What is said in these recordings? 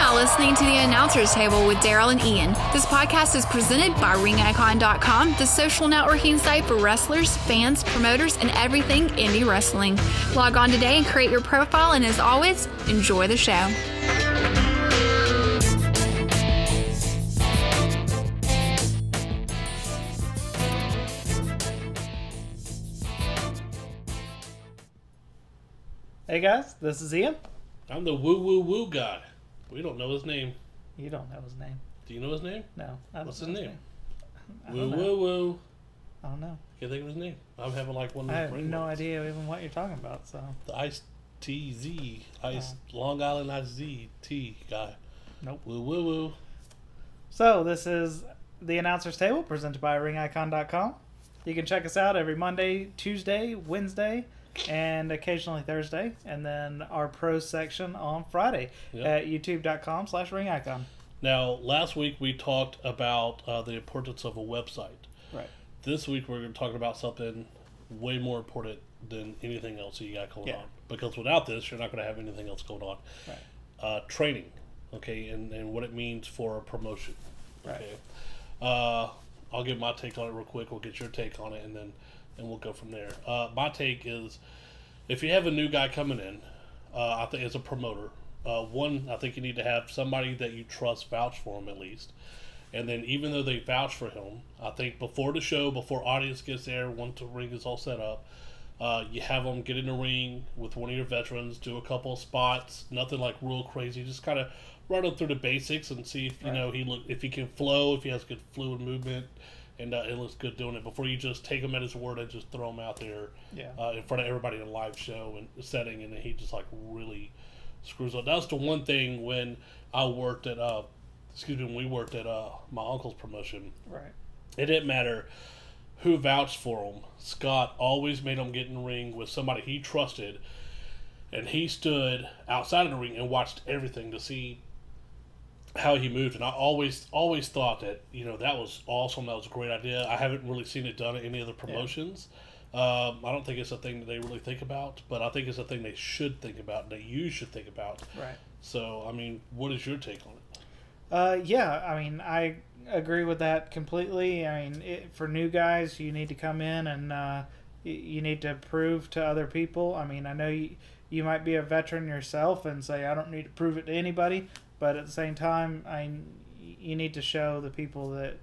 now listening to the Announcer's Table with Daryl and Ian. This podcast is presented by RingIcon.com, the social networking site for wrestlers, fans, promoters, and everything indie wrestling. Log on today and create your profile, and as always, enjoy the show. Hey guys, this is Ian. I'm the woo guy. We don't know his name. You don't know his name. Do you know his name? No. I don't What's know his name? I don't know. Woo. I don't know. Can't think of his name. I'm having like one of I those have brain no worms. idea even what you're talking about, so. The Ice TZ. Long Island Ice Z T guy. Nope. Woo. So, this is the Announcer's Table presented by RingIcon.com. You can check us out every Monday, Tuesday, Wednesday, and occasionally Thursday. And then our pros section on Friday at youtube.com/ringicon. Now, last week we talked about the importance of a website. Right. This week we're going to talk about something way more important than anything else that you got going on. Because without this, you're not going to have anything else going on. Right. Training, okay, and what it means for a promotion. Okay. Right. I'll give my take on it real quick. We'll get your take on it, and we'll go from there. My take is, if you have a new guy coming in, I think as a promoter, I think you need to have somebody that you trust vouch for him at least. And then even though they vouch for him, I think before the show, before audience gets there, once the ring is all set up, you have them get in the ring with one of your veterans, do a couple of spots, nothing like real crazy, just kind of run him through the basics and see if if he can flow, if he has good fluid movement, and it looks good doing it before you just take him at his word and just throw him out there in front of everybody in a live show and setting, and then he just like really screws up. That's the one thing when I worked at when we worked at my uncle's promotion. Right. It didn't matter who vouched for him. Scott always made him get in the ring with somebody he trusted, and he stood outside of the ring and watched everything to see how he moved. And I always thought that that was awesome. That was a great idea. I haven't really seen it done at any other promotions. I don't think it's a thing that they really think about, but I think it's a thing they should think about and that you should think about. Right. So, I mean, what is your take on it? I agree with that completely. For new guys, you need to come in and you need to prove to other people. I know you might be a veteran yourself and say, I don't need to prove it to anybody, but at the same time, you need to show the people that,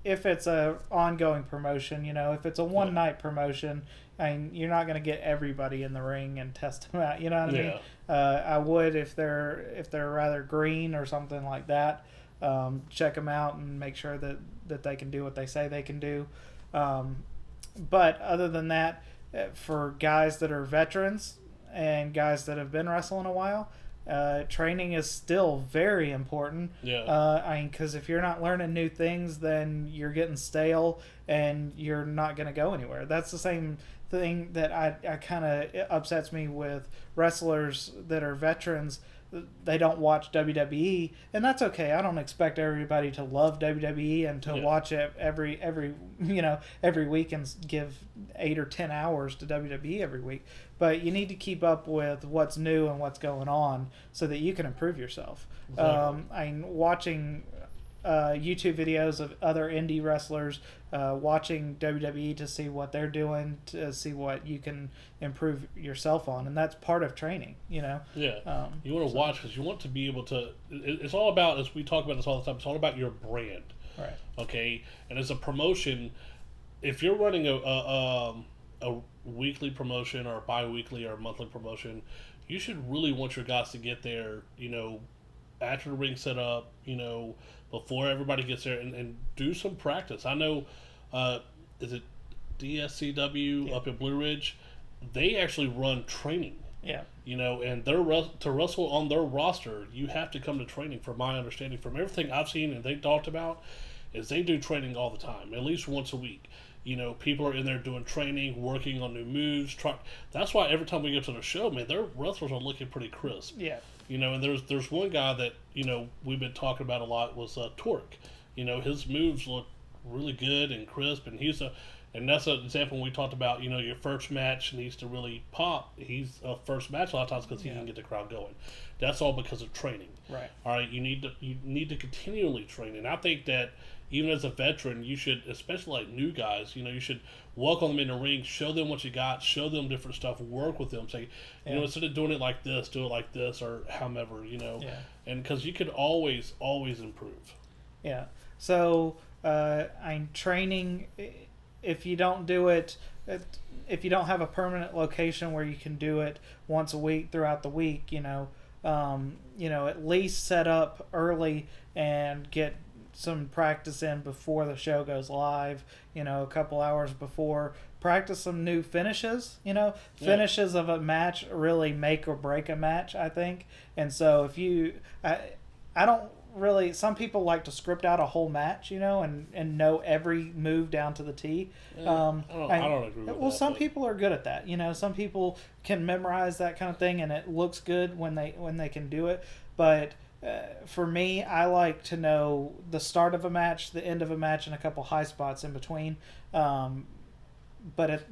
if it's a ongoing promotion, if it's a one-night promotion, you're not going to get everybody in the ring and test them out. You know what I mean? I would if they're rather green or something like that. Check them out and make sure that they can do what they say they can do. But other than that, for guys that are veterans and guys that have been wrestling a while, training is still very important. Because if you're not learning new things, then you're getting stale and you're not going to go anywhere. That's the same thing that I kind of upsets me with wrestlers that are veterans. They don't watch WWE, and that's okay. I don't expect everybody to love WWE and to watch it every week and give 8 or 10 hours to WWE every week. But you need to keep up with what's new and what's going on so that you can improve yourself. Exactly. Watching YouTube videos of other indie wrestlers, watching WWE to see what they're doing, to see what you can improve yourself on, and that's part of training. You want to watch because you want to be able to. It's all about, as we talk about this all the time, it's all about your brand. Right. Okay, and as a promotion, if you're running a weekly promotion or a bi-weekly or a monthly promotion, you should really want your guys to get there, after the ring set up, before everybody gets there, and do some practice. I know, is it DSCW up in Blue Ridge? They actually run training. Yeah. And to wrestle on their roster, you have to come to training, from my understanding. From everything I've seen and they talked about, is they do training all the time, at least once a week. People are in there doing training, working on new moves. That's why every time we get to the show, man, their wrestlers are looking pretty crisp. Yeah. And there's one guy that, we've been talking about a lot was Torque. His moves look really good and crisp, and And that's an example when we talked about, your first match needs to really pop. He's a first match a lot of times because he can get the crowd going. That's all because of training. Right. All right, you need to continually train. And I think that even as a veteran, you should, especially like new guys, you should welcome them in the ring, show them what you got, show them different stuff, work with them. Say, instead of doing it like this, do it like this, or however, Yeah. And because you could always improve. Yeah. So, I'm training. If you don't do it, if you don't have a permanent location where you can do it once a week throughout the week, at least set up early and get some practice in before the show goes live. A couple hours before. Practice some new finishes. Finishes of a match really make or break a match, I think. And so if I don't really, some people like to script out a whole match, and know every move down to the T. I don't agree with that. Some people are good at that. Some people can memorize that kind of thing, and it looks good when they can do it. But for me, I like to know the start of a match, the end of a match, and a couple high spots in between. But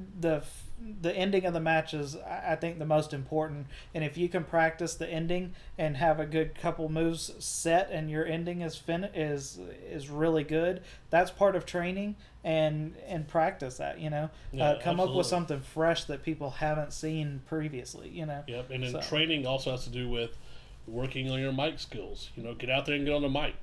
the ending of the match is, I think, the most important. And if you can practice the ending and have a good couple moves set, and your ending is really good, that's part of training and practice that. Come up with something fresh that people haven't seen previously. Yep, and then training also has to do with working on your mic skills. Get out there and get on the mic.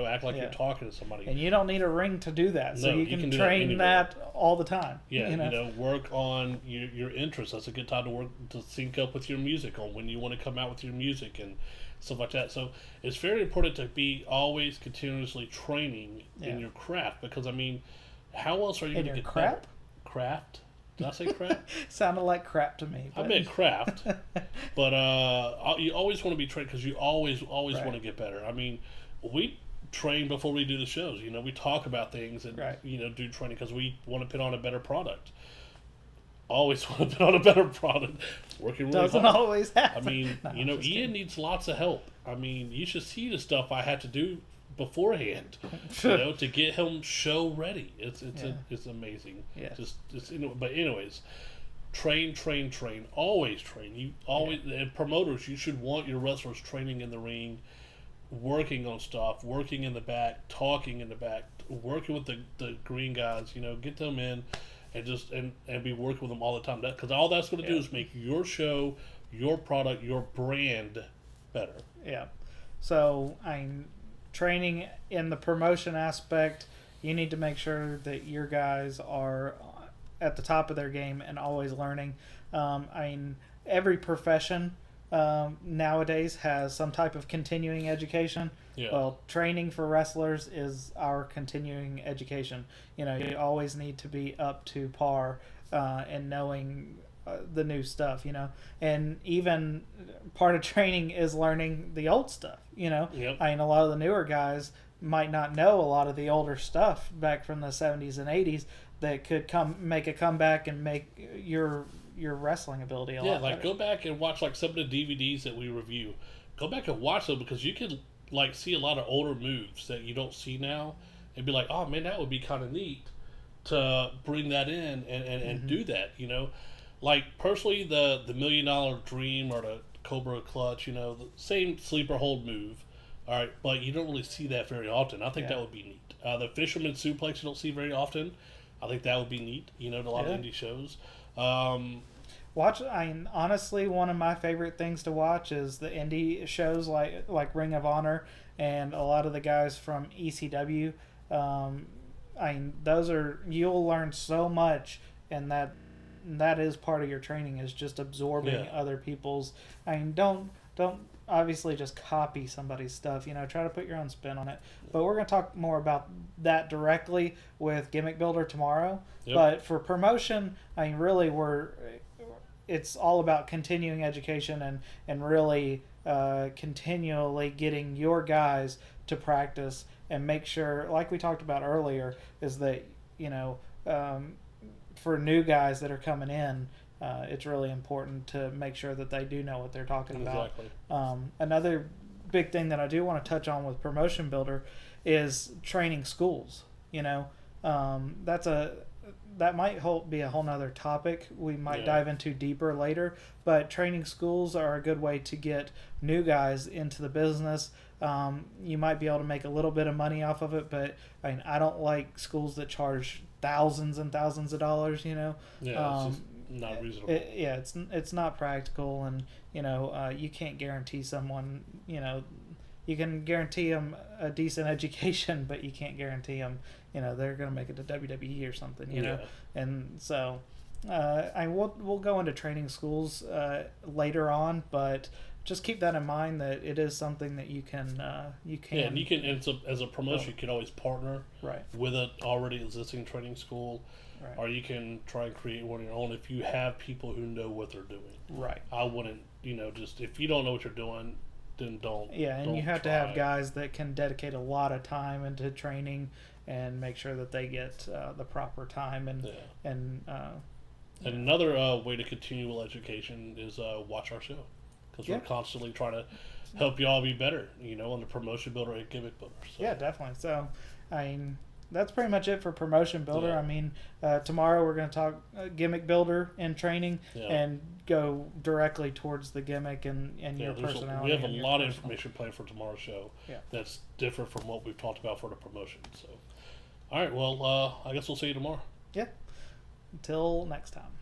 Act like you're talking to somebody. And you don't need a ring to do that. So you can do train that all the time. Yeah, work on your interests. That's a good time to sync up with your music on when you want to come out with your music and stuff like that. So it's very important to be always continuously training in your craft, because how else are you going to get crap? Better? Craft? Did I say crap? Sounded like crap to me. I meant craft, but you always want to be trained, because you always want to get better. We train before we do the shows. We talk about things and do training because we want to put on a better product. Always want to put on a better product. Working really Doesn't hard. always happen. Ian needs lots of help. You should see the stuff I had to do beforehand, to get him show ready. It's amazing. Yeah. But anyways, train. Always train. You always and promoters. You should want your wrestlers training in the ring, working on stuff, working in the back, talking in the back, working with the green guys. Get them in, and be working with them all the time. Because all that's going to do is make your show, your product, your brand better. Yeah. So training in the promotion aspect, you need to make sure that your guys are at the top of their game and always learning. Every profession nowadays has some type of continuing education. Yeah. Well, training for wrestlers is our continuing education. You always need to be up to par and knowing the new stuff, and even part of training is learning the old stuff. Yep. A lot of the newer guys might not know a lot of the older stuff back from the 70s and 80s that could make a comeback and make your wrestling ability a lot better. Go back and watch some of the DVDs that we review. Go back and watch them, because you can see a lot of older moves that you don't see now and be like, oh man, that would be kind of neat to bring that in and do that. Personally, the $1 Million Dream or the Cobra Clutch, the same sleeper hold move. All right, but you don't really see that very often. I think that would be neat. The Fisherman Suplex you don't see very often. I think that would be neat. To a lot of indie shows. Honestly, one of my favorite things to watch is the indie shows like Ring of Honor and a lot of the guys from ECW. You'll learn so much, and that is part of your training, is just absorbing other people's. Don't obviously just copy somebody's stuff. Try to put your own spin on it. But we're going to talk more about that directly with Gimmick Builder tomorrow. Yep. But for promotion, really it's all about continuing education and really continually getting your guys to practice and make sure, like we talked about earlier, is that for new guys that are coming in, it's really important to make sure that they do know what they're talking about. Another big thing that I do want to touch on with Promotion Builder is training schools. That's that might be a whole nother topic we might Yeah. dive into deeper later. But training schools are a good way to get new guys into the business. You might be able to make a little bit of money off of it, but I mean, I don't like schools that charge thousands and thousands of dollars. Yeah, it's just not reasonable. It's not practical, and you can't guarantee someone. You can guarantee them a decent education, but you can't guarantee them. They're going to make it to WWE or something. And so, we'll go into training schools later on, but just keep that in mind that it is something that you can. Yeah, and you can, and as a promotion, you can always partner Right. with an already existing training school, Right. or you can try and create one of your own if you have people who know what they're doing. Right. I wouldn't, just if you don't know what you're doing, then don't. Yeah, and don't you have to try. have guys that can dedicate a lot of time into training and make sure that they get the proper time and Yeah. and And another way to continual education is watch our show, because Yeah. we're constantly trying to help you all be better, on the promotion builder and gimmick builder. So. yeah, definitely. So, I mean, that's pretty much it for promotion builder. Yeah. I mean, tomorrow we're going to talk gimmick builder and training Yeah. and go directly towards the gimmick and your personality. We have a and your lot of personal- information planned for tomorrow's show. Yeah. That's different from what we've talked about for the promotion. So, all right. Well, I guess we'll see you tomorrow. Yeah. Until next time.